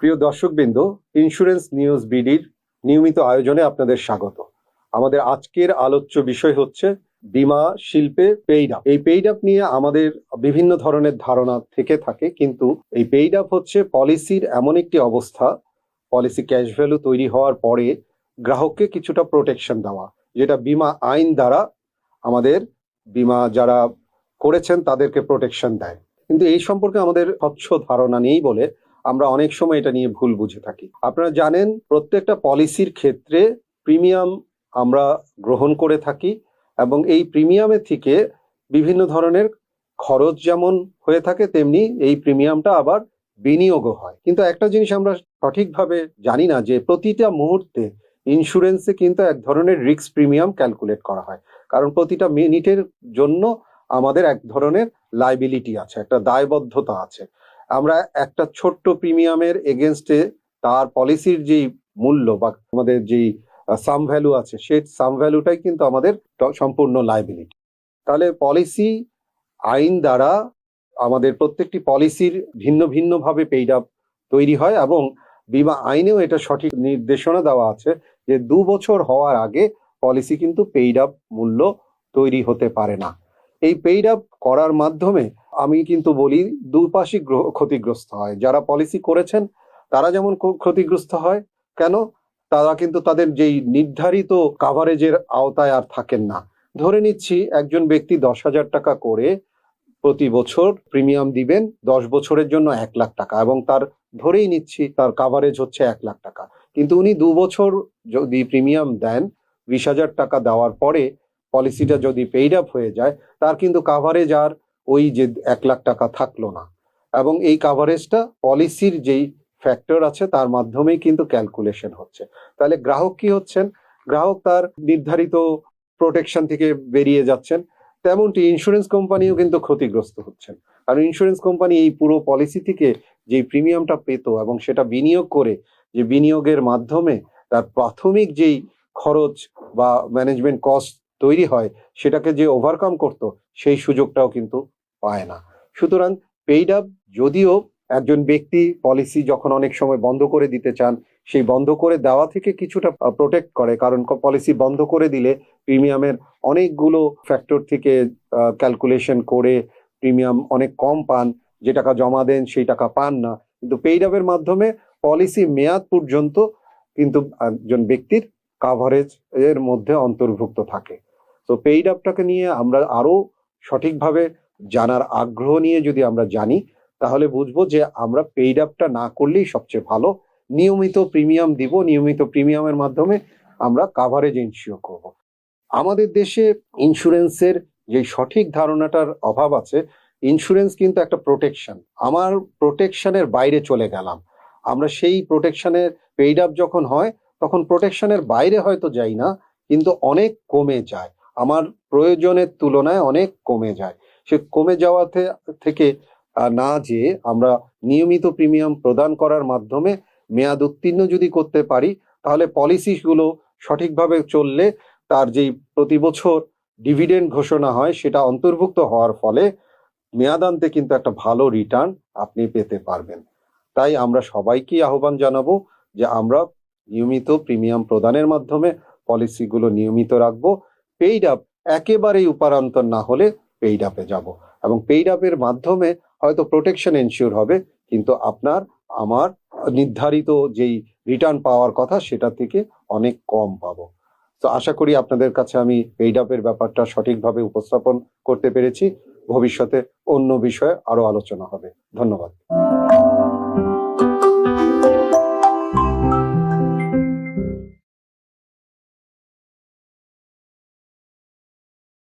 প্রিয় দর্শকবৃন্দ, insurance news বিডির নিয়মিত আয়োজনে আপনাদের স্বাগত। আমাদের আজকের আলোচ্য বিষয় হচ্ছে বীমা শিল্পে পেইড আপ। এই পেইড আপ নিয়ে আমাদের বিভিন্ন ধরনের ধারণা থেকে থাকে, কিন্তু এই পেইড আপ হচ্ছে পলিসির এমন একটি অবস্থা, পলিসি ক্যাশ ভ্যালু তৈরি হওয়ার পরে গ্রাহককে কিছুটা প্রোটেকশন দেওয়া, যেটা বীমা আইন দ্বারা আমাদের বীমা যারা করেছেন তাদেরকে প্রোটেকশন দেয়। কিন্তু এই সম্পর্কে আমাদের স্বচ্ছ ধারণা নেই বলে আমরা অনেক সময় এটা নিয়ে ভুল বুঝে থাকি। আপনারা জানেন, প্রত্যেকটা পলিসির ক্ষেত্রে প্রিমিয়াম আমরা গ্রহণ করে থাকি এবং এই প্রিমিয়ামের থেকে বিভিন্ন ধরনের খরচ যেমন হয়ে থাকে, তেমনি এই প্রিমিয়ামটা আবার বিনিয়োগও হয়। কিন্তু একটা জিনিস আমরা সঠিকভাবে জানি না যে প্রতিটা মুহূর্তে ইন্স্যুরেন্সে কিন্তু এক ধরনের রিস্ক প্রিমিয়াম ক্যালকুলেট করা হয়, কারণ প্রতিটা মিনিটের জন্য আমাদের এক ধরনের লাইবিলিটি আছে, একটা দায়বদ্ধতা আছে। আমরা একটা ছোট্ট প্রিমিয়ামের এগেনস্টে তার পলিসির যেই মূল্য বা আমাদের যেই সাম ভ্যালু আছে, সেই সাম ভ্যালুটাই কিন্তু আমাদের সম্পূর্ণ লাইবিলিটি। তাহলে পলিসি আইন দ্বারা আমাদের প্রত্যেকটি পলিসির ভিন্ন ভিন্ন ভাবে পেইড আপ তৈরি হয় এবং বীমা আইনেও এটা সঠিক নির্দেশনা দেওয়া আছে যে 2 বছর হওয়ার আগে পলিসি কিন্তু পেইড আপ মূল্য তৈরি হতে পারে না। এই পেইড আপ করার মাধ্যমে আমি কিন্তু বলি দুপাশই ক্ষতিগ্রস্ত হয়। যারা পলিসি করেছেন তারা যেমন ক্ষতিগ্রস্ত হয়, কেন? তারা কিন্তু তাদের যেই নির্ধারিত কাভারেজের আওতায় আর থাকেন না। ধরে নিচ্ছি একজন ব্যক্তি 10,000 টাকা করে প্রতি বছর প্রিমিয়াম দিবেন 10 বছরের জন্য 1 লাখ টাকা, এবং তার ধরেই নিচ্ছি তার কাভারেজ হচ্ছে 1 লাখ টাকা, কিন্তু উনি 2 বছর যদি প্রিমিয়াম দেন 20,000 টাকা দেওয়ার পরে পলিসিটা যদি পেইড আপ হয়ে যায়, তার কিন্তু কাভারেজ আর ওই যে 1 লাখ টাকা থাকলো না। এবং এই কাভারেজটা পলিসির যেই ফ্যাক্টর আছে তার মাধ্যমেই কিন্তু ক্যালকুলেশন হচ্ছে। তাহলে গ্রাহক কি হচ্ছেন? গ্রাহক তার নির্ধারিত প্রোটেকশন থেকে বেরিয়ে যাচ্ছেন। তেমনটি ইন্স্যুরেন্স কোম্পানিও কিন্তু ক্ষতিগ্রস্ত হচ্ছেন, কারণ ইন্স্যুরেন্স কোম্পানি এই পুরো পলিসি থেকে যে প্রিমিয়ামটা পেত এবং সেটা বিনিয়োগ করে, যে বিনিয়োগের মাধ্যমে তার প্রাথমিক যেই খরচ বা ম্যানেজমেন্ট কস্ট তৈরি হয় সেটাকে যে ওভারকাম করত, সেই সুযোগটাও কিন্তু পায় না। সুতরাং পেইড আপ যদিও একজন ব্যক্তি পলিসি যখন অনেক সময় বন্ধ করে দিতে চান, সেই বন্ধ করে দেওয়া থেকে কিছুটা প্রোটেক্ট করে, কারণ পলিসি বন্ধ করে দিলে প্রিমিয়ামের অনেকগুলো ফ্যাক্টর থেকে ক্যালকুলেশন করে প্রিমিয়াম অনেক কম পান, যে টাকা জমা দেন সেই টাকা পান না। কিন্তু পেইড আপের মাধ্যমে পলিসি মেয়াদ পর্যন্ত কিন্তু একজন ব্যক্তির কাভারেজ এর মধ্যে অন্তর্ভুক্ত থাকে। তো পেইড আপটাকে নিয়ে আমরা আরো সঠিকভাবে জানার আগ্রহ নিয়ে যদি আমরা জানি, তাহলে বুঝবো যে আমরা পেইড আপটা না করলেই সবচেয়ে ভালো। নিয়মিত প্রিমিয়াম দিব, নিয়মিত প্রিমিয়ামের মাধ্যমে আমরা কাভারেজ ইনশিওর করব। আমাদের দেশে ইন্স্যুরেন্সের যে সঠিক ধারণাটার অভাব আছে। ইন্স্যুরেন্স কিন্তু একটা প্রোটেকশন, আমার প্রোটেকশনের বাইরে চলে গেলাম, আমরা সেই প্রোটেকশনের পেইড আপ যখন হয় তখন প্রোটেকশনের বাইরে হয়তো যাই না, কিন্তু অনেক কমে যায়, আমার প্রয়োজনের তুলনায় অনেক কমে যায়। সে কমে যাওয়াতে থেকে না যে আমরা নিয়মিত প্রিমিয়াম প্রদান করার মাধ্যমে মেয়াদ উত্তীর্ণ যদি করতে পারি, তাহলে পলিসিগুলো সঠিকভাবে চললে তার যেই প্রতি বছর ডিভিডেন্ড ঘোষণা হয় সেটা অন্তর্ভুক্ত হওয়ার ফলে মেয়াদান্তে কিন্তু একটা ভালো রিটার্ন আপনি পেতে পারবেন। তাই আমরা সবাইকেই আহ্বান জানাবো যে আমরা নিয়মিত প্রিমিয়াম প্রদানের মাধ্যমে পলিসিগুলো নিয়মিত রাখবো। পেইড আপ একেবারেই উপারান্তর না হলে পেইড আপে যাব, এবং পেইড আপের মাধ্যমে হয়তো প্রোটেকশন এনশিওর হবে, কিন্তু আপনার আমার নির্ধারিত যেই রিটার্ন পাওয়ার কথা সেটা থেকে অনেক কম পাবো। তো আশা করি আপনাদের কাছে আমি পেইড আপের ব্যাপারটা সঠিকভাবে উপস্থাপন করতে পেরেছি। ভবিষ্যতে অন্য বিষয়ে আরো আলোচনা হবে। ধন্যবাদ।